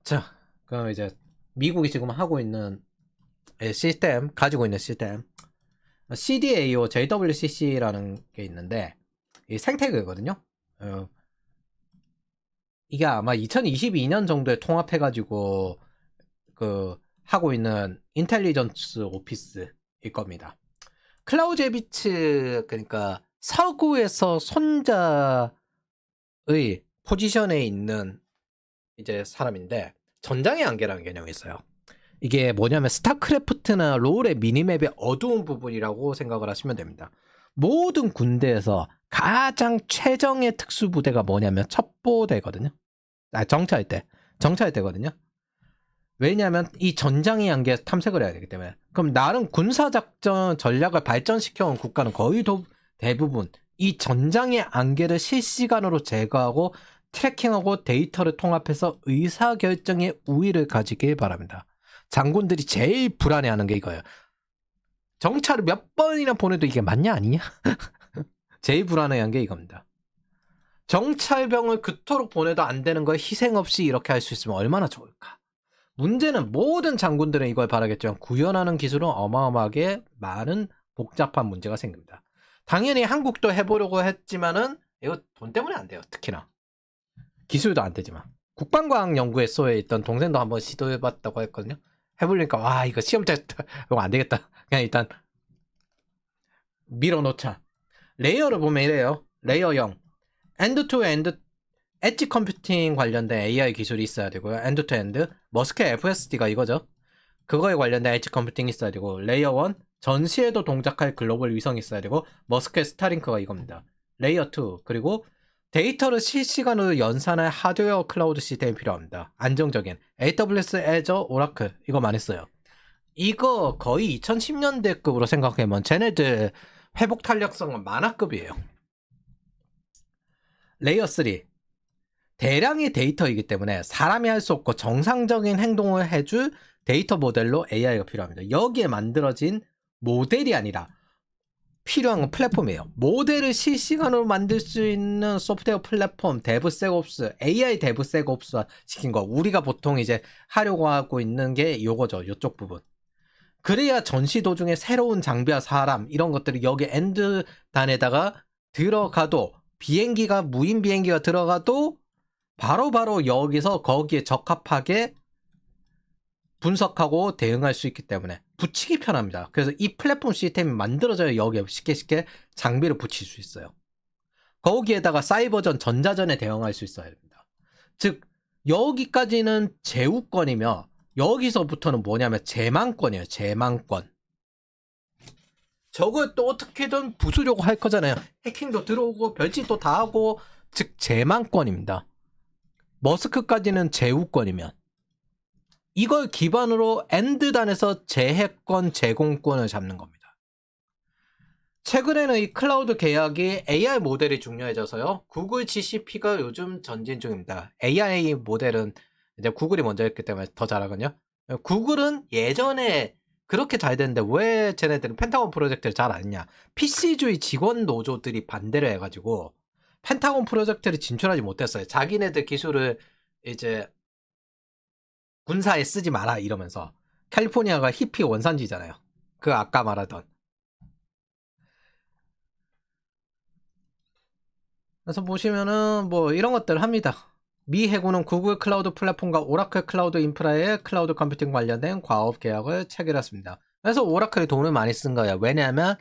자, 그럼 이제 미국이 지금 하고 있는 시스템, 가지고 있는 시스템 CDAO JWCC라는 게 있는데 이 생태계거든요. 이게 아마 2022년 정도에 통합해가지고 그 하고 있는 인텔리전스 오피스일 겁니다. 클라우제비츠 그러니까 서구에서 손자의 포지션에 있는 이제 사람인데 전장의 안개라는 개념이 있어요. 이게 뭐냐면 스타크래프트나 롤의 미니맵의 어두운 부분이라고 생각을 하시면 됩니다. 모든 군대에서 가장 최정의 특수부대가 뭐냐면 첩보대거든요. 정찰할 때거든요. 왜냐하면 이 전장의 안개에서 탐색을 해야 되기 때문에. 그럼 나름 군사작전 전략을 발전시켜온 국가는 거의 대부분 이 전장의 안개를 실시간으로 제거하고 트래킹하고 데이터를 통합해서 의사결정의 우위를 가지길 바랍니다. 장군들이 제일 불안해하는 게 이거예요. 정찰을 몇 번이나 보내도 이게 맞냐 아니냐? 제일 불안해한 게 이겁니다. 정찰병을 그토록 보내도 안 되는 걸 희생 없이 이렇게 할 수 있으면 얼마나 좋을까? 문제는 모든 장군들은 이걸 바라겠지만 구현하는 기술은 어마어마하게 많은 복잡한 문제가 생깁니다. 당연히 한국도 해보려고 했지만은 이거 돈 때문에 안 돼요. 특히나 기술도 안 되지만 국방과학연구소에 있던 동생도 한번 시도해봤다고 했거든요. 해보니까 와 이거 시험 때 이거 안 되겠다. 그냥 일단 밀어놓자. 레이어를 보면 이래요. 레이어 0 엔드-투-엔드 엣지 컴퓨팅 관련된 AI 기술이 있어야 되고요. 엔드-투-엔드 머스켓 FSD가 이거죠. 그거에 관련된 엣지 컴퓨팅이 있어야 되고 레이어 1 전시에도 동작할 글로벌 위성이 있어야 되고 머스켓 스타링크가 이겁니다. 레이어 2 그리고 데이터를 실시간으로 연산할 하드웨어 클라우드 시스템이 필요합니다. 안정적인 AWS Azure 오라클 이거 많이 써요. 이거 거의 2010년대급으로 생각하면 쟤네들 회복 탄력성은 만화급이에요. 레이어 3 대량의 데이터이기 때문에 사람이 할 수 없고 정상적인 행동을 해줄 데이터 모델로 AI가 필요합니다. 여기에 만들어진 모델이 아니라 필요한 건 플랫폼이에요. 모델을 실시간으로 만들 수 있는 소프트웨어 플랫폼, 데브섹옵스, AI 데브섹옵스화 시킨 거. 우리가 보통 이제 하려고 하고 있는 게 요거죠. 요쪽 부분. 그래야 전시 도중에 새로운 장비와 사람 이런 것들이 여기 엔드단에다가 들어가도 비행기가 무인 비행기가 들어가도 바로바로 여기서 거기에 적합하게 분석하고 대응할 수 있기 때문에 붙이기 편합니다. 그래서 이 플랫폼 시스템이 만들어져야 여기에 쉽게 장비를 붙일 수 있어요. 거기에다가 사이버전, 전자전에 대응할 수 있어야 됩니다. 즉 여기까지는 제우권이며 여기서부터는 뭐냐면 제망권이에요. 제망권. 저걸 또 어떻게든 부수려고 할 거잖아요. 해킹도 들어오고 별짓도 다 하고 즉 제망권입니다. 머스크까지는 제우권이면 이걸 기반으로 엔드단에서 재해권, 제공권을 잡는 겁니다. 최근에는 이 클라우드 계약이 AI 모델이 중요해져서요. 구글 GCP가 요즘 전진 중입니다. AI 모델은 이제 구글이 먼저 했기 때문에 더 잘하거든요. 구글은 예전에 그렇게 잘 됐는데 왜 쟤네들은 펜타곤 프로젝트를 잘 안 했냐. PC주의 직원 노조들이 반대를 해가지고 펜타곤 프로젝트를 진출하지 못했어요. 자기네들 기술을 이제 군사에 쓰지 마라 이러면서. 캘리포니아가 히피 원산지잖아요. 그 아까 말하던. 그래서 보시면은 뭐 이런 것들 합니다. 미 해군은 구글 클라우드 플랫폼과 오라클 클라우드 인프라의 클라우드 컴퓨팅 관련된 과업 계약을 체결했습니다. 그래서 오라클이 돈을 많이 쓴 거예요. 왜냐하면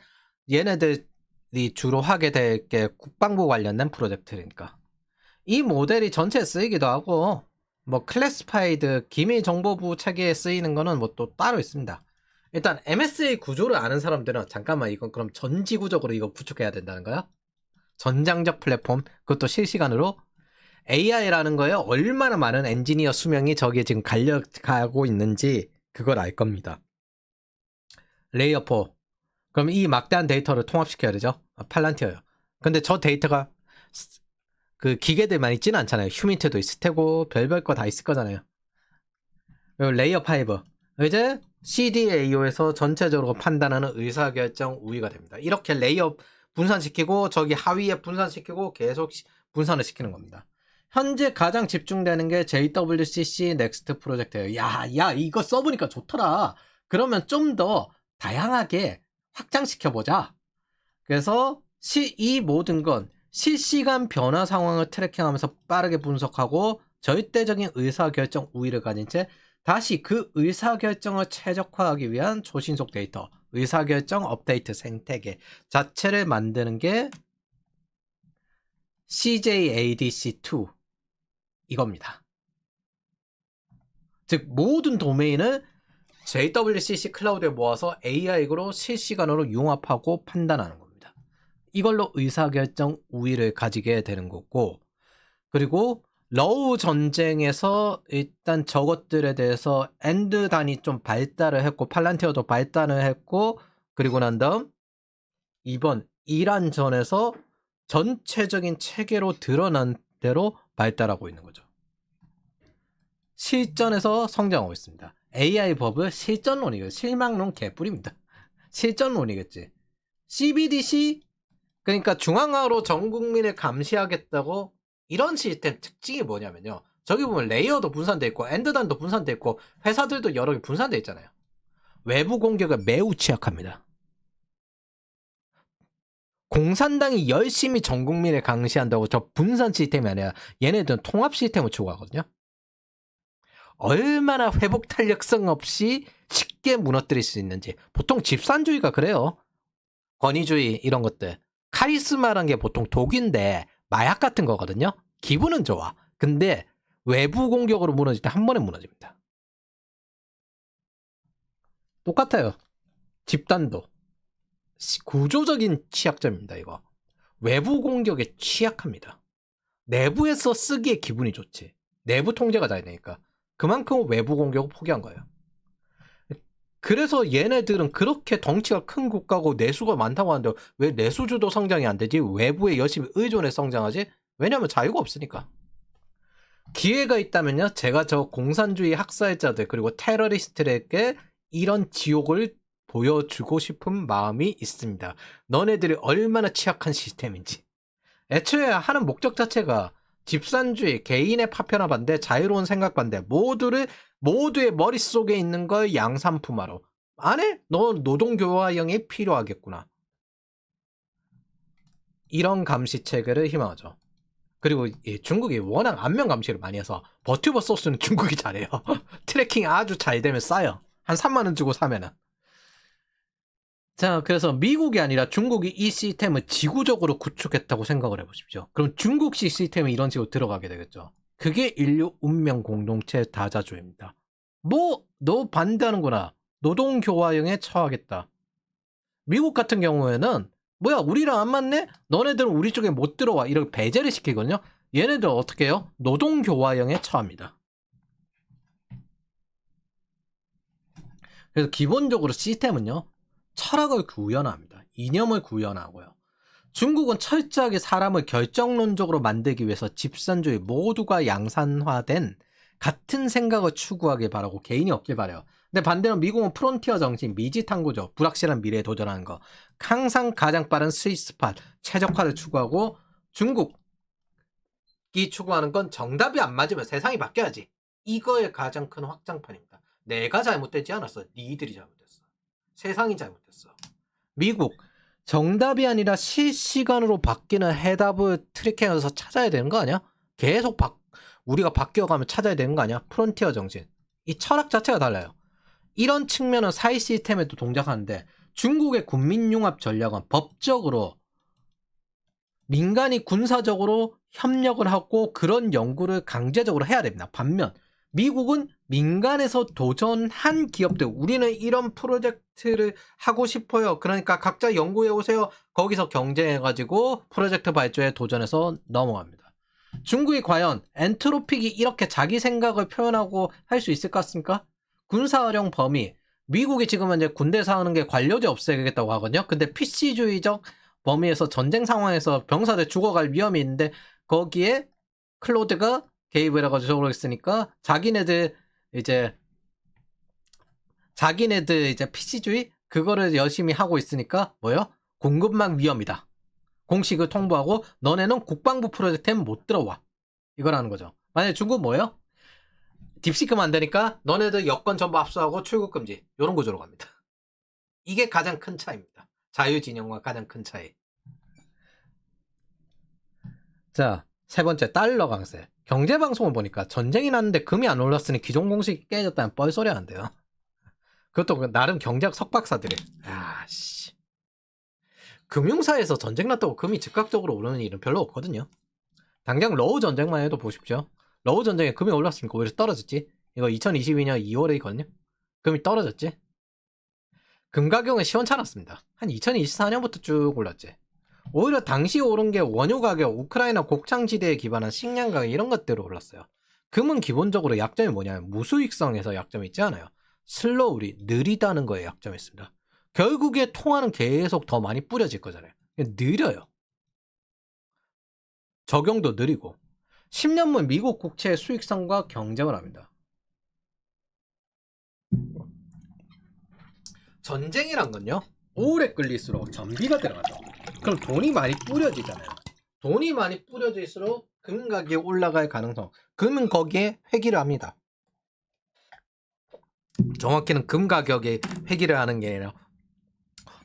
얘네들이 주로 하게 될 게 국방부 관련된 프로젝트니까. 이 모델이 전체에 쓰이기도 하고 뭐 클래스파이드 기밀정보부 체계에 쓰이는 거는 뭐 또 따로 있습니다. 일단 MSA 구조를 아는 사람들은 잠깐만 이건 그럼 전지구적으로 이거 구축해야 된다는 거야? 전장적 플랫폼 그것도 실시간으로 AI라는 거에 얼마나 많은 엔지니어 수명이 저기에 지금 갈려가고 있는지 그걸 알 겁니다. 레이어 4 그럼 이 막대한 데이터를 통합시켜야 되죠. 팔란티어요. 근데 저 데이터가 그 기계들만 있지는 않잖아요. 휴민트도 있을 테고 별별 거 다 있을 거잖아요. 그리고 레이어 5 이제 CDAO에서 전체적으로 판단하는 의사결정 우위가 됩니다. 이렇게 레이어 분산시키고 저기 하위에 분산시키고 계속 분산을 시키는 겁니다. 현재 가장 집중되는 게 JWCC 넥스트 프로젝트예요. 야, 이거 써보니까 좋더라. 그러면 좀 더 다양하게 확장시켜보자. 그래서 이 모든 건 실시간 변화 상황을 트래킹하면서 빠르게 분석하고 절대적인 의사결정 우위를 가진 채 다시 그 의사결정을 최적화하기 위한 초신속 데이터, 의사결정 업데이트 생태계 자체를 만드는 게 CJADC2 이겁니다. 즉 모든 도메인을 JWCC 클라우드에 모아서 AI로 실시간으로 융합하고 판단하는 겁니다. 이걸로 의사결정 우위를 가지게 되는 거고, 그리고 러우 전쟁에서 일단 저것들에 대해서 엔드 단이 좀 발달을 했고 팔란티어도 발달을 했고, 그리고 난 다음 이번 이란전에서 전체적인 체계로 드러난 대로 발달하고 있는 거죠. 실전에서 성장하고 있습니다. AI 버블 실전론이에요. 실망론 개뿔입니다. 실전론이겠지. CBDC 그러니까 중앙화로 전 국민을 감시하겠다고. 이런 시스템 특징이 뭐냐면요. 저기 보면 레이어도 분산돼 있고 엔드단도 분산돼 있고 회사들도 여러 개 분산돼 있잖아요. 외부 공격에 매우 취약합니다. 공산당이 열심히 전 국민을 감시한다고 저 분산 시스템이 아니라 얘네들은 통합 시스템을 추구하거든요. 얼마나 회복 탄력성 없이 쉽게 무너뜨릴 수 있는지. 보통 집산주의가 그래요. 권위주의 이런 것들. 카리스마란 게 보통 독인데 마약 같은 거거든요. 기분은 좋아. 근데 외부 공격으로 무너질 때 한 번에 무너집니다. 똑같아요. 집단도. 구조적인 취약점입니다. 이거. 외부 공격에 취약합니다. 내부에서 쓰기에 기분이 좋지. 내부 통제가 잘 되니까. 그만큼 외부 공격을 포기한 거예요. 그래서 얘네들은 그렇게 덩치가 큰 국가고 내수가 많다고 하는데 왜 내수주도 성장이 안 되지? 외부에 열심히 의존해 성장하지? 왜냐면 자유가 없으니까. 기회가 있다면요, 제가 저 공산주의 학살자들 그리고 테러리스트들에게 이런 지옥을 보여주고 싶은 마음이 있습니다. 너네들이 얼마나 취약한 시스템인지. 애초에 하는 목적 자체가 집산주의, 개인의 파편화 반대, 자유로운 생각 반대, 모두의 머릿속에 있는 걸 양산품화로. 안 해? 너 노동교화형이 필요하겠구나. 이런 감시 체계를 희망하죠. 그리고 중국이 워낙 안면 감시를 많이 해서 버튜버 소스는 중국이 잘해요. 트래킹 아주 잘 되면 싸요. 한 3만원 주고 사면은. 자, 그래서 미국이 아니라 중국이 이 시스템을 지구적으로 구축했다고 생각을 해보십시오. 그럼 중국식 시스템이 이런 식으로 들어가게 되겠죠. 그게 인류 운명 공동체 다자주의입니다. 너 반대하는구나. 노동교화형에 처하겠다. 미국 같은 경우에는 뭐야, 우리랑 안 맞네? 너네들은 우리 쪽에 못 들어와. 이렇게 배제를 시키거든요. 얘네들 어떻게 해요? 노동교화형에 처합니다. 그래서 기본적으로 시스템은요, 철학을 구현합니다. 이념을 구현하고요. 중국은 철저하게 사람을 결정론적으로 만들기 위해서 집산주의 모두가 양산화된 같은 생각을 추구하길 바라고 개인이 없길 바라요. 근데 반대로 미국은 프론티어 정신, 미지 탐구죠. 불확실한 미래에 도전하는 거. 항상 가장 빠른 스위스팟, 최적화를 추구하고, 중국이 추구하는 건 정답이 안 맞으면 세상이 바뀌어야지. 이거의 가장 큰 확장판입니다. 내가 잘못되지 않았어. 니들이 잘못됐어. 세상이 잘못됐어. 미국, 정답이 아니라 실시간으로 바뀌는 해답을 트래킹해서 찾아야 되는 거 아니야? 계속 우리가 바뀌어가면 찾아야 되는 거 아니야? 프론티어 정신. 이 철학 자체가 달라요. 이런 측면은 사회 시스템에도 동작하는데, 중국의 군민융합 전략은 법적으로 민간이 군사적으로 협력을 하고 그런 연구를 강제적으로 해야 됩니다. 반면 미국은 민간에서 도전한 기업들, 우리는 이런 프로젝트를 하고 싶어요. 그러니까 각자 연구해 오세요. 거기서 경쟁해가지고 프로젝트 발주에 도전해서 넘어갑니다. 중국이 과연 엔트로픽이 이렇게 자기 생각을 표현하고 할 수 있을 것 같습니까? 군사활용 범위, 미국이 지금 현재 군대에서 하는 게 관료제 없애겠다고 하거든요. 근데 PC주의적 범위에서 전쟁 상황에서 병사들 죽어갈 위험이 있는데 거기에 클로드가 개입을 해가지고 저걸 했으니까 자기네들 이제 PC주의 그거를 열심히 하고 있으니까 뭐요? 공급망 위험이다. 공식을 통보하고 너네는 국방부 프로젝트에는 못 들어와. 이거라는 거죠. 만약에 중국 뭐예요? 딥시크 만드니까 너네들 여권 전부 압수하고 출국 금지. 이런 구조로 갑니다. 이게 가장 큰 차이입니다. 자유진영과 가장 큰 차이. 자, 세 번째 달러 강세. 경제방송을 보니까 전쟁이 났는데 금이 안 올랐으니 기존 공식이 깨졌다는 뻘소리 하는데요. 그것도 나름 경제학 석박사들이. 아씨. 금융사에서 전쟁 났다고 금이 즉각적으로 오르는 일은 별로 없거든요. 당장 러우 전쟁만 해도 보십시오. 러우 전쟁에 금이 올랐으니까 오히려 떨어졌지. 이거 2022년 2월에 있거든요. 금이 떨어졌지. 금 가격은 시원찮았습니다. 한 2024년부터 쭉 올랐지. 오히려 당시 오른 게 원유 가격, 우크라이나 곡창지대에 기반한 식량 가격 이런 것들로 올랐어요. 금은 기본적으로 약점이 뭐냐면 무수익성에서 약점이 있지 않아요. 슬로우리, 느리다는 거에 약점이 있습니다. 결국에 통화는 계속 더 많이 뿌려질 거잖아요. 느려요. 적용도 느리고 10년물 미국 국채의 수익성과 경쟁을 합니다. 전쟁이란 건요, 오래 끌릴수록 전비가 들어가죠. 그럼 돈이 많이 뿌려지잖아요. 돈이 많이 뿌려질수록 금 가격이 올라갈 가능성. 금은 거기에 회귀를 합니다. 정확히는 금 가격에 회귀를 하는 게 아니라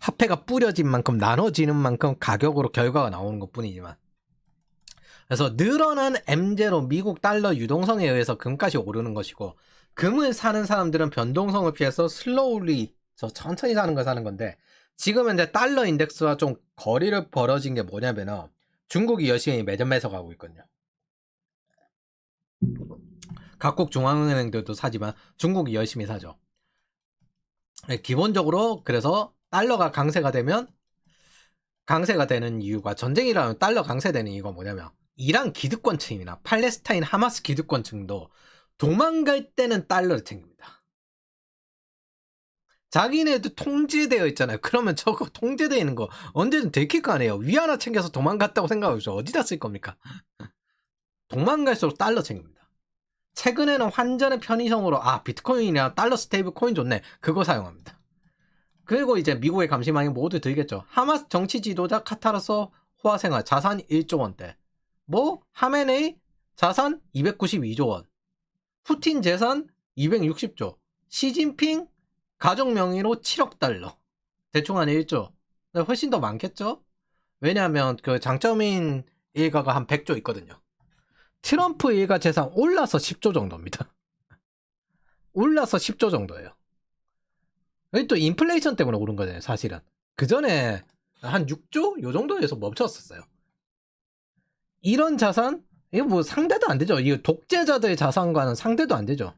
화폐가 뿌려진 만큼 나눠지는 만큼 가격으로 결과가 나오는 것 뿐이지만, 그래서 늘어난 M제로 미국 달러 유동성에 의해서 금값이 오르는 것이고, 금을 사는 사람들은 변동성을 피해서 슬로우리 천천히 사는 걸 사는 건데, 지금 현재 달러 인덱스와 좀 거리를 벌어진 게 뭐냐면 중국이 열심히 매점 매석하고 있거든요. 각국 중앙은행들도 사지만 중국이 열심히 사죠. 기본적으로 그래서 달러가 강세가 되면, 강세가 되는 이유가, 전쟁이라면 달러 강세되는 이유가 뭐냐면 이란 기득권층이나 팔레스타인 하마스 기득권층도 도망갈 때는 달러를 챙깁니다. 자기네도 통제되어 있잖아요. 그러면 저거 통제되어 있는 거 언제든 들킬 거 아니에요. 위 하나 챙겨서 도망갔다고 생각하죠. 어디다 쓸 겁니까? 도망갈수록 달러 챙깁니다. 최근에는 환전의 편의성으로 비트코인이나 달러 스테이블 코인 좋네, 그거 사용합니다. 그리고 이제 미국의 감시망이 모두 들겠죠. 하마스 정치 지도자 카타르소 호화생활 자산 1조 원대, 하메네이 자산 292조 원, 푸틴 재산 260조, 시진핑 가족 명의로 7억 달러. 대충 한 1조. 훨씬 더 많겠죠? 왜냐하면 그 장점인 일가가 한 100조 있거든요. 트럼프 일가 재산 올라서 10조 정도입니다. 올라서 10조 정도예요. 여기 또 인플레이션 때문에 오른 거잖아요, 사실은. 그 전에 한 6조? 요 정도에서 멈췄었어요. 이런 자산, 이거 뭐 상대도 안 되죠. 이거 독재자들의 자산과는 상대도 안 되죠.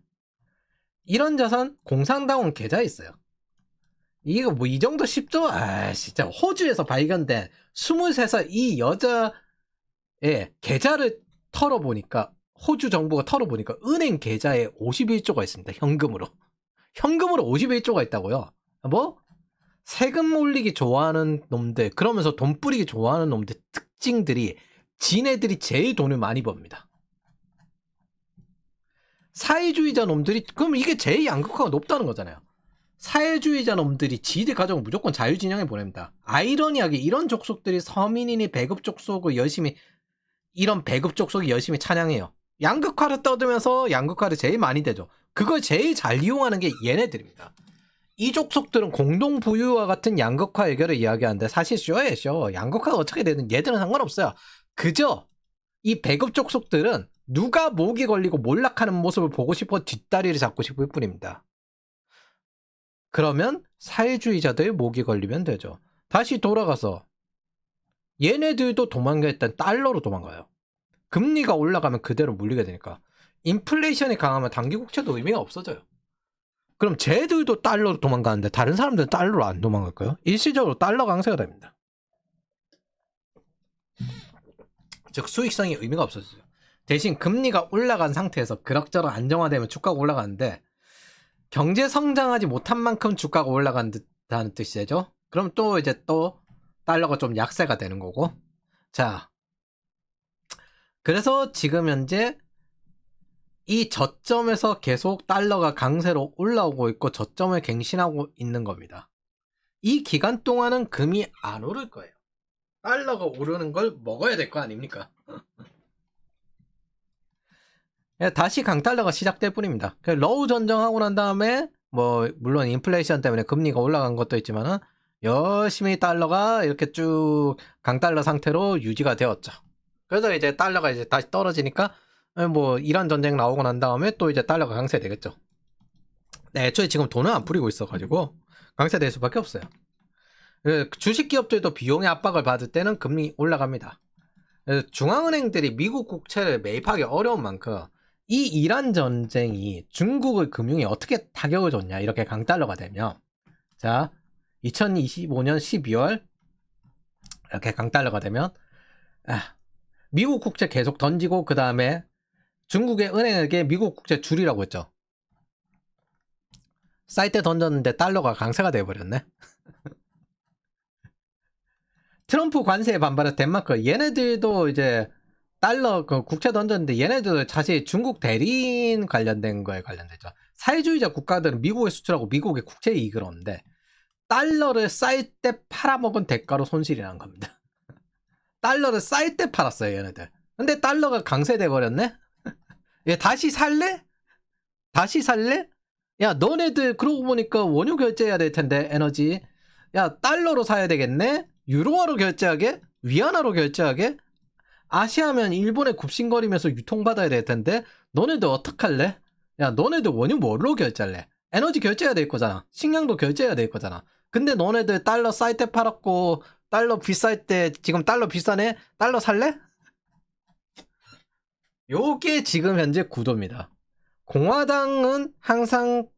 이런 자산 공산당원 계좌에 있어요. 이게 뭐 이 정도 10조? 진짜 호주에서 발견된 23살 이 여자의 계좌를 털어보니까, 호주 정부가 털어보니까 은행 계좌에 51조가 있습니다. 현금으로 51조가 있다고요. 세금 올리기 좋아하는 놈들, 그러면서 돈 뿌리기 좋아하는 놈들 특징들이, 지네들이 제일 돈을 많이 법니다. 사회주의자 놈들이, 그럼 이게 제일 양극화가 높다는 거잖아요. 사회주의자 놈들이 지들 가족을 무조건 자유진영에 보냅니다. 아이러니하게 이런 족속들이 서민이니 배급 족속을 열심히, 이런 배급 족속이 열심히 찬양해요. 양극화를 떠들면서 양극화를 제일 많이 대죠. 그걸 제일 잘 이용하는 게 얘네들입니다. 이 족속들은 공동 부유와 같은 양극화 해결을 이야기하는데 사실 쇼예요, 쇼. 양극화가 어떻게 되든 얘들은 상관없어요. 그저 이 배급 족속들은 누가 목이 걸리고 몰락하는 모습을 보고 싶어 뒷다리를 잡고 싶을 뿐입니다. 그러면 사회주의자들 목이 걸리면 되죠. 다시 돌아가서 얘네들도 도망갈 땐 달러로 도망가요. 금리가 올라가면 그대로 물리게 되니까. 인플레이션이 강하면 단기국채도 의미가 없어져요. 그럼 쟤들도 달러로 도망가는데 다른 사람들은 달러로 안 도망갈까요? 일시적으로 달러 강세가 됩니다. 즉 수익성이 의미가 없어져요. 대신 금리가 올라간 상태에서 그럭저럭 안정화되면 주가가 올라가는데, 경제 성장하지 못한 만큼 주가가 올라간다는 뜻이죠. 그럼 또 이제 또 달러가 좀 약세가 되는 거고. 자, 그래서 지금 현재 이 저점에서 계속 달러가 강세로 올라오고 있고 저점을 갱신하고 있는 겁니다. 이 기간 동안은 금이 안 오를 거예요. 달러가 오르는 걸 먹어야 될 거 아닙니까? 다시 강달러가 시작될 뿐입니다. 러우 전정하고 난 다음에 뭐 물론 인플레이션 때문에 금리가 올라간 것도 있지만은 열심히 달러가 이렇게 쭉 강달러 상태로 유지가 되었죠. 그래서 이제 달러가 이제 다시 떨어지니까 뭐 이란 전쟁 나오고 난 다음에 또 이제 달러가 강세되겠죠. 네, 애초에 지금 돈을 안 뿌리고 있어가지고 강세될 수밖에 없어요. 주식 기업들도 비용의 압박을 받을 때는 금리 올라갑니다. 중앙은행들이 미국 국채를 매입하기 어려운 만큼 이 이란 전쟁이 중국의 금융에 어떻게 타격을 줬냐 이렇게 강달러가 되면 자 2025년 12월 이렇게 강달러가 되면 미국 국채 계속 던지고 그 다음에 중국의 은행에게 미국 국채 줄이라고 했죠. 쌀 때 던졌는데 달러가 강세가 돼버렸네. 트럼프 관세에 반발한 덴마크 얘네들도 이제 달러 그 국채 던졌는데 얘네들도 사실 중국 대리인 관련된 거에 관련되죠. 사회주의자 국가들은 미국에 수출하고 미국의 국채 이익을 얻는데 달러를 쌀 때 팔아먹은 대가로 손실이 난 겁니다. 달러를 쌀 때 팔았어요 얘네들. 근데 달러가 강세돼 버렸네. 얘 다시 살래? 다시 살래? 야 너네들 그러고 보니까 원유 결제해야 될 텐데 에너지. 야 달러로 사야 되겠네? 유로화로 결제하게? 위안화로 결제하게? 아시아면 일본에 굽신거리면서 유통받아야 될 텐데 너네들 어떡할래? 야 너네들 원유 뭘로 결제할래? 에너지 결제해야 될 거잖아. 식량도 결제해야 될 거잖아. 근데 너네들 달러 쌀 때 팔았고 달러 비쌀 때 지금 달러 비싸네? 달러 살래? 요게 지금 현재 구도입니다. 공화당은 항상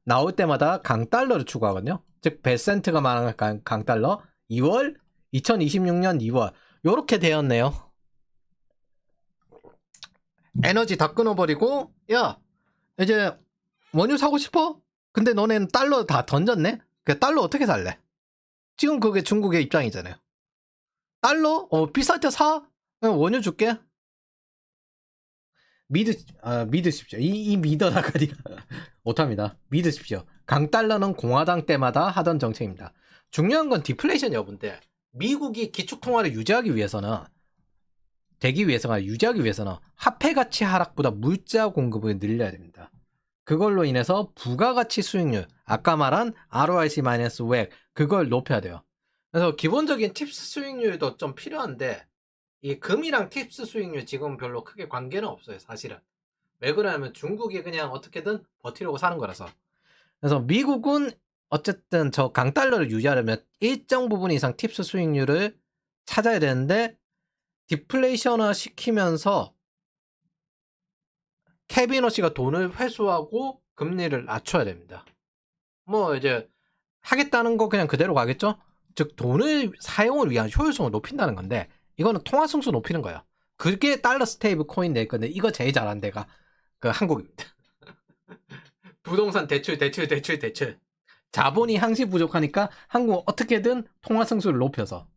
나올 때마다 강달러를 추구하거든요. 즉 베센트가 말하는 강달러 2월 2026년 2월 요렇게 되었네요. 에너지 다 끊어버리고 야 이제 원유 사고 싶어? 근데 너네는 달러 다 던졌네? 그 달러 어떻게 살래? 지금 그게 중국의 입장이잖아요. 달러? 비쌀 때 사? 원유 줄게. 믿으십시오. 이 믿어나가리가 못합니다. 믿으십시오. 강달러는 공화당 때마다 하던 정책입니다. 중요한 건 디플레이션 여부인데 미국이 기축통화를 유지하기 위해서는 화폐 가치 하락보다 물자 공급을 늘려야 됩니다. 그걸로 인해서 부가가치 수익률, 아까 말한 ROIC-WACC 그걸 높여야 돼요. 그래서 기본적인 팁스 수익률도 좀 필요한데 이 금이랑 팁스 수익률 지금 별로 크게 관계는 없어요, 사실은. 왜 그러냐면 중국이 그냥 어떻게든 버티려고 사는 거라서. 그래서 미국은 어쨌든 저 강달러를 유지하려면 일정 부분 이상 팁스 수익률을 찾아야 되는데 디플레이션화 시키면서 캐비너시가 돈을 회수하고 금리를 낮춰야 됩니다. 뭐 이제 하겠다는 거 그냥 그대로 가겠죠? 즉 돈을 사용을 위한 효율성을 높인다는 건데 이거는 통화 승수 높이는 거예요. 그게 달러 스테이블 코인 낼 건데 이거 제일 잘한 데가 그 한국입니다. 부동산 대출. 자본이 항시 부족하니까 한국 어떻게든 통화 승수를 높여서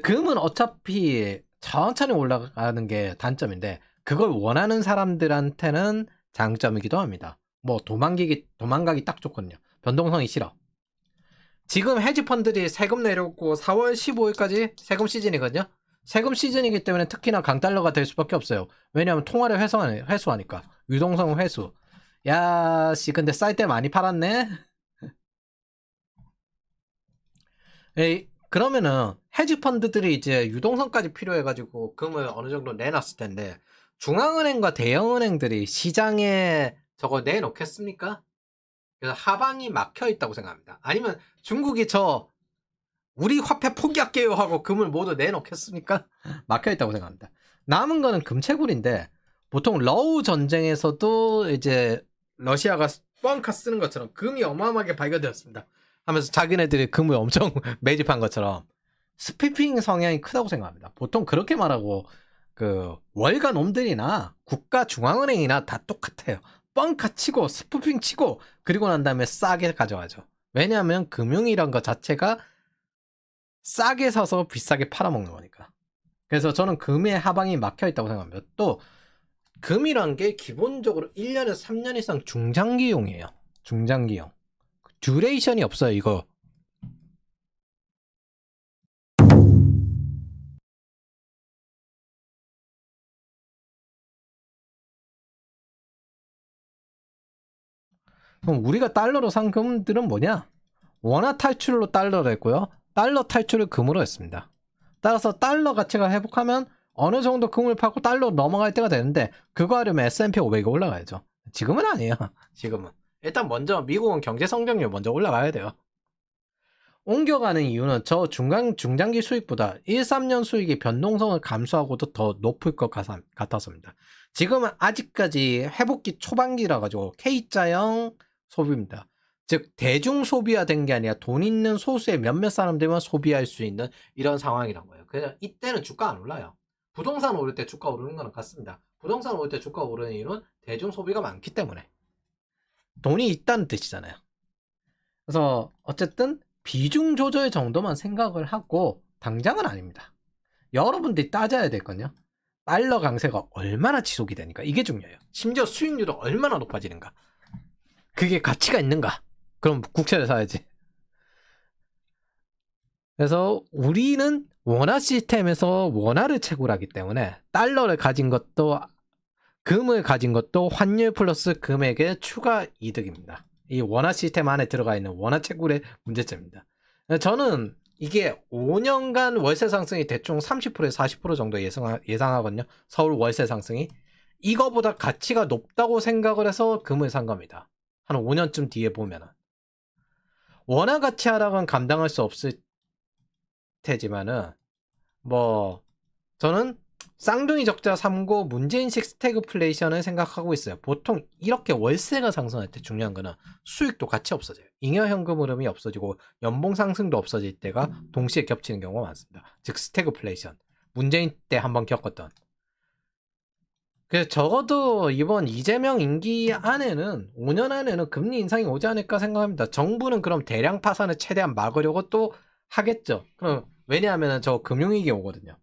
금은 어차피 천천히 올라가는 게 단점인데 그걸 원하는 사람들한테는 장점이기도 합니다. 뭐 도망가기 딱 좋거든요. 변동성이 싫어. 지금 헤지펀드들이 세금 내려고 4월 15일까지 세금 시즌이거든요. 세금 시즌이기 때문에 특히나 강달러가 될 수밖에 없어요. 왜냐하면 통화를 회수하니까. 유동성 회수. 야, 씨, 근데 쌀 때 많이 팔았네? 에이, 그러면은 헤지펀드들이 이제 유동성까지 필요해가지고 금을 어느 정도 내놨을 텐데 중앙은행과 대형은행들이 시장에 저거 내놓겠습니까? 그래서 하방이 막혀 있다고 생각합니다. 아니면 중국이 우리 화폐 포기할게요 하고 금을 모두 내놓겠습니까? 막혀 있다고 생각합니다. 남은 거는 금채굴인데 보통 러우 전쟁에서도 이제 러시아가 뻥카 쓰는 것처럼 금이 어마어마하게 발견되었습니다. 하면서 자기네들이 금을 엄청 매집한 것처럼 스피핑 성향이 크다고 생각합니다. 보통 그렇게 말하고 그 월가 놈들이나 국가 중앙은행이나 다 똑같아요. 뻥카 치고 스피핑 치고 그리고 난 다음에 싸게 가져가죠. 왜냐하면 금융이란 것 자체가 싸게 사서 비싸게 팔아먹는 거니까. 그래서 저는 금의 하방이 막혀 있다고 생각합니다. 또 금이란 게 기본적으로 1년에서 3년 이상 중장기용이에요. 중장기용. 듀레이션이 없어요, 이거. 그럼 우리가 달러로 산 금들은 뭐냐? 원화 탈출로 달러를 했고요. 달러 탈출을 금으로 했습니다. 따라서 달러 가치가 회복하면 어느 정도 금을 팔고 달러로 넘어갈 때가 되는데 그거 하려면 S&P 500이 올라가야죠. 지금은 아니에요. 지금은. 일단 먼저 미국은 경제 성장률 먼저 올라가야 돼요. 옮겨가는 이유는 저 중장기 수익보다 1, 3년 수익의 변동성을 감수하고도 더 높을 것 같아서입니다. 지금은 아직까지 회복기 초반기라 가지고 K자형 소비입니다. 즉 대중 소비화된 게 아니라 돈 있는 소수의 몇몇 사람들만 소비할 수 있는 이런 상황이란 거예요. 그래서 이때는 주가 안 올라요. 부동산 오를 때 주가 오르는 거는 같습니다. 부동산 오를 때 주가 오르는 이유는 대중 소비가 많기 때문에 돈이 있다는 뜻이잖아요. 그래서 어쨌든 비중 조절 정도만 생각을 하고 당장은 아닙니다. 여러분들이 따져야 될 건요. 달러 강세가 얼마나 지속이 되니까 이게 중요해요. 심지어 수익률은 얼마나 높아지는가. 그게 가치가 있는가. 그럼 국채를 사야지. 그래서 우리는 원화 시스템에서 원화를 채굴하기 때문에 달러를 가진 것도 금을 가진 것도 환율 플러스 금액의 추가 이득입니다. 이 원화 시스템 안에 들어가 있는 원화 채굴의 문제점입니다. 저는 이게 5년간 월세 상승이 대충 30%에서 40% 정도 예상하거든요. 서울 월세 상승이. 이거보다 가치가 높다고 생각을 해서 금을 산 겁니다. 한 5년쯤 뒤에 보면은. 원화 가치 하락은 감당할 수 없을 테지만은 뭐 저는 쌍둥이 적자 3고 문재인식 스태그플레이션을 생각하고 있어요. 보통 이렇게 월세가 상승할 때 중요한 거는 수익도 같이 없어져요. 잉여현금 흐름이 없어지고 연봉 상승도 없어질 때가 동시에 겹치는 경우가 많습니다. 즉 스태그플레이션. 문재인 때 한번 겪었던. 그래서 적어도 이번 이재명 임기 안에는 5년 안에는 금리 인상이 오지 않을까 생각합니다. 정부는 그럼 대량 파산을 최대한 막으려고 또 하겠죠. 그럼 왜냐하면 저 금융위기 오거든요.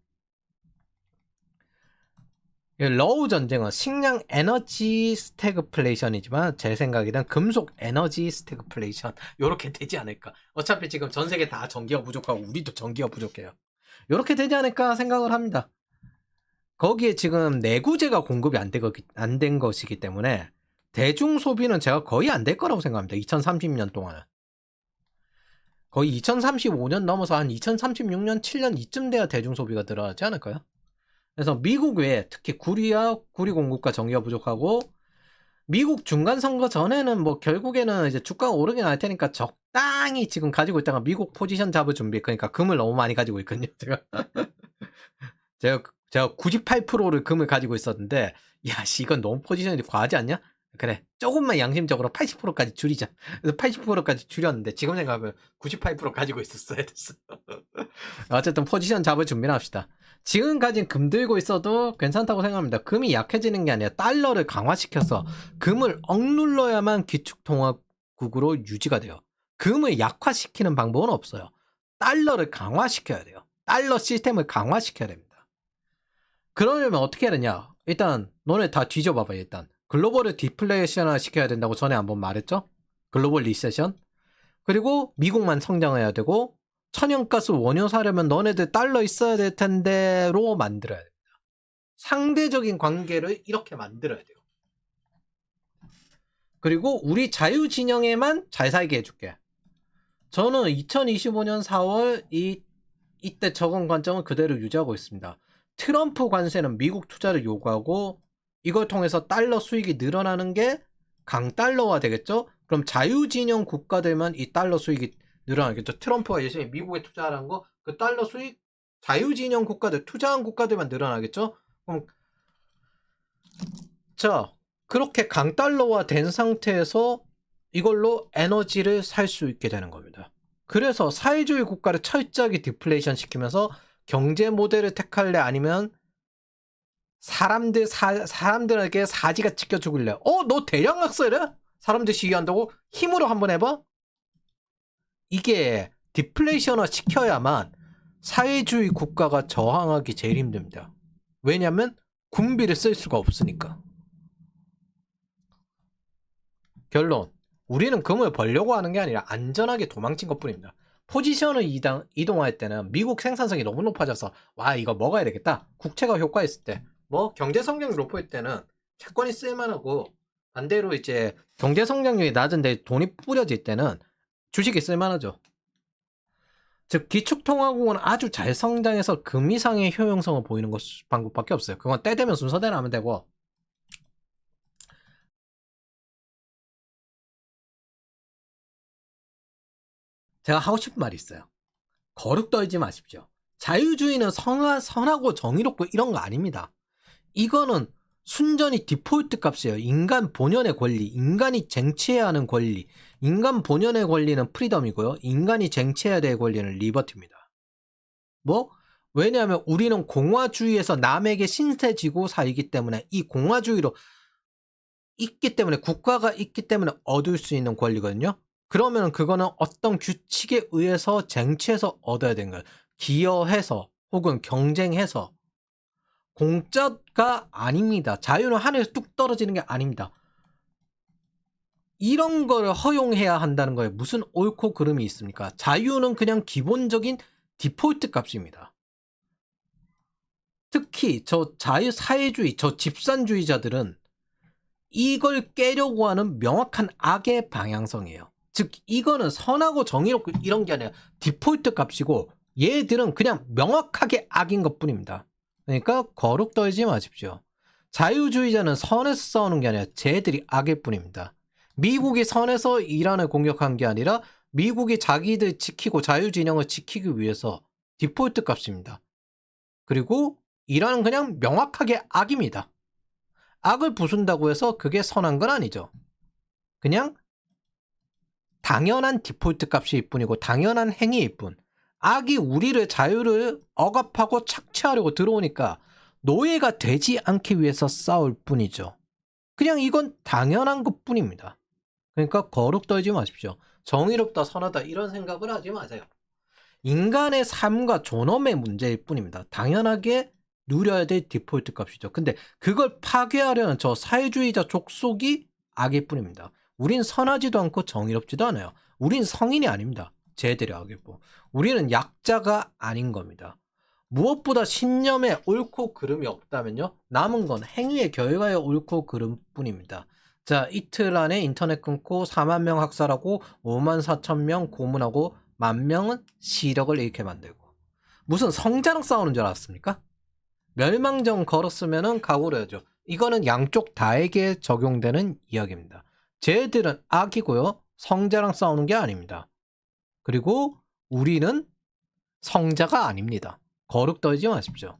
러우 전쟁은 식량 에너지 스태그플레이션이지만 제 생각에는 금속 에너지 스태그플레이션 요렇게 되지 않을까. 어차피 지금 전 세계 다 전기가 부족하고 우리도 전기가 부족해요. 요렇게 되지 않을까 생각을 합니다. 거기에 지금 내구재가 공급이 안 된 것이기 때문에 대중 소비는 제가 거의 안 될 거라고 생각합니다. 2030년 동안은. 거의 2035년 넘어서 한 2036년, 7년 이쯤 돼야 대중 소비가 들어가지 않을까요? 그래서 미국 외에 특히 구리와 구리 공급과 전기가 부족하고 미국 중간 선거 전에는 뭐 결국에는 이제 주가가 오르긴 할 테니까 적당히 지금 가지고 있다가 미국 포지션 잡을 준비. 그러니까 금을 너무 많이 가지고 있거든요. 제가 98%를 금을 가지고 있었는데 야씨 이건 너무 포지션이 과하지 않냐? 그래 조금만 양심적으로 80%까지 줄이자. 그래서 80%까지 줄였는데 지금 생각하면 98% 가지고 있었어야 됐어. 어쨌든 포지션 잡을 준비를 합시다. 지금 가진 금 들고 있어도 괜찮다고 생각합니다. 금이 약해지는 게 아니라 달러를 강화시켜서 금을 억눌러야만 기축통화국으로 유지가 돼요. 금을 약화시키는 방법은 없어요. 달러를 강화시켜야 돼요. 달러 시스템을 강화시켜야 됩니다. 그러려면 어떻게 해야 되냐? 일단 너네 다 뒤져봐봐. 일단 글로벌을 디플레이션화 시켜야 된다고 전에 한번 말했죠? 글로벌 리세션. 그리고 미국만 성장해야 되고 천연가스 원유 사려면 너네들 달러 있어야 될 텐데로 만들어야 됩니다. 상대적인 관계를 이렇게 만들어야 돼요. 그리고 우리 자유진영에만 잘 살게 해줄게. 저는 2025년 4월 이때 적은 관점을 그대로 유지하고 있습니다. 트럼프 관세는 미국 투자를 요구하고 이걸 통해서 달러 수익이 늘어나는 게 강달러화 되겠죠? 그럼 자유진영 국가들만 이 달러 수익이 늘어나겠죠. 트럼프가 열심히 미국에 투자하는 거, 그 달러 수익, 자유진영 국가들, 투자한 국가들만 늘어나겠죠? 그럼, 자, 그렇게 강달러화 된 상태에서 이걸로 에너지를 살 수 있게 되는 겁니다. 그래서 사회주의 국가를 철저하게 디플레이션 시키면서 경제 모델을 택할래? 아니면 사람들에게 사지가 찢겨 죽을래? 너 대량 학살해? 사람들 시위한다고? 힘으로 한번 해봐? 이게 디플레이션화 시켜야만 사회주의 국가가 저항하기 제일 힘듭니다. 왜냐면 군비를 쓸 수가 없으니까. 결론. 우리는 금을 벌려고 하는 게 아니라 안전하게 도망친 것뿐입니다. 포지션을 이동할 때는 미국 생산성이 너무 높아져서 와 이거 먹어야 되겠다. 국채가 효과있을 때 뭐 경제 성장이 높을 때는 채권이 쓸만하고 반대로 이제 경제 성장률이 낮은데 돈이 뿌려질 때는 주식이 쓸만하죠. 즉 기축통화국은 아주 잘 성장해서 금이상의 효용성을 보이는 것 방법밖에 없어요. 그건 때 되면 순서대로 하면 되고, 제가 하고 싶은 말이 있어요. 거룩 떨지 마십시오. 자유주의는 선하고 정의롭고 이런 거 아닙니다. 이거는 순전히 디폴트 값이에요. 인간 본연의 권리, 인간이 쟁취해야 하는 권리, 인간 본연의 권리는 프리덤이고요. 인간이 쟁취해야 될 권리는 리버티입니다. 뭐? 왜냐하면 우리는 공화주의에서 남에게 신세지고 살기 때문에 이 공화주의로 있기 때문에 국가가 있기 때문에 얻을 수 있는 권리거든요. 그러면 그거는 어떤 규칙에 의해서 쟁취해서 얻어야 되는 거예요. 기여해서 혹은 경쟁해서 공짜가 아닙니다. 자유는 하늘에서 뚝 떨어지는 게 아닙니다. 이런 걸 허용해야 한다는 거에 무슨 옳고 그름이 있습니까? 자유는 그냥 기본적인 디폴트 값입니다. 특히 저 자유사회주의, 저 집산주의자들은 이걸 깨려고 하는 명확한 악의 방향성이에요. 즉 이거는 선하고 정의롭고 이런 게 아니라 디폴트 값이고 얘들은 그냥 명확하게 악인 것뿐입니다. 그러니까 거룩 떨지 마십시오. 자유주의자는 선에서 싸우는 게 아니라 쟤들이 악일 뿐입니다. 미국이 선에서 이란을 공격한 게 아니라 미국이 자기들 지키고 자유진영을 지키기 위해서 디폴트 값입니다. 그리고 이란은 그냥 명확하게 악입니다. 악을 부순다고 해서 그게 선한 건 아니죠. 그냥 당연한 디폴트 값일 뿐이고 당연한 행위일 뿐. 악이 우리를 자유를 억압하고 착취하려고 들어오니까 노예가 되지 않기 위해서 싸울 뿐이죠. 그냥 이건 당연한 것 뿐입니다. 그러니까 거룩 떨지 마십시오. 정의롭다 선하다 이런 생각을 하지 마세요. 인간의 삶과 존엄의 문제일 뿐입니다. 당연하게 누려야 될 디폴트 값이죠. 근데 그걸 파괴하려는 저 사회주의자 족속이 악일 뿐입니다. 우린 선하지도 않고 정의롭지도 않아요. 우린 성인이 아닙니다. 쟤들이 악일 뿐. 우리는 약자가 아닌 겁니다. 무엇보다 신념에 옳고 그름이 없다면요, 남은 건 행위의 결과에 옳고 그름 뿐입니다. 자, 이틀 안에 인터넷 끊고 4만 명 학살하고 5만 4천 명 고문하고 10,000명은 시력을 잃게 만들고, 무슨 성자랑 싸우는 줄 알았습니까? 멸망전 걸었으면은 각오를 해야죠. 이거는 양쪽 다에게 적용되는 이야기입니다. 쟤들은 악이고요, 성자랑 싸우는 게 아닙니다. 그리고 우리는 성자가 아닙니다. 거룩 떨지 마십시오.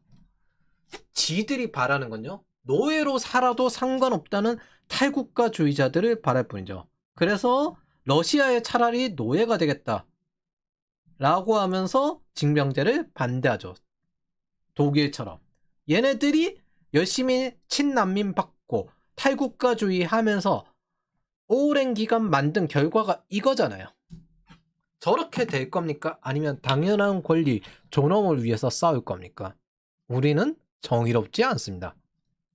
지들이 바라는 건요, 노예로 살아도 상관없다는 탈국가주의자들을 바랄 뿐이죠. 그래서 러시아에 차라리 노예가 되겠다 라고 하면서 징병제를 반대하죠. 독일처럼. 얘네들이 열심히 친난민 받고 탈국가주의 하면서 오랜 기간 만든 결과가 이거잖아요. 저렇게 될 겁니까? 아니면 당연한 권리, 존엄을 위해서 싸울 겁니까? 우리는 정의롭지 않습니다.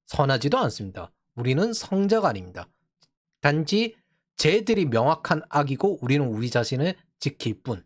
선하지도 않습니다. 우리는 성자가 아닙니다. 단지 쟤들이 명확한 악이고 우리는 우리 자신을 지킬 뿐.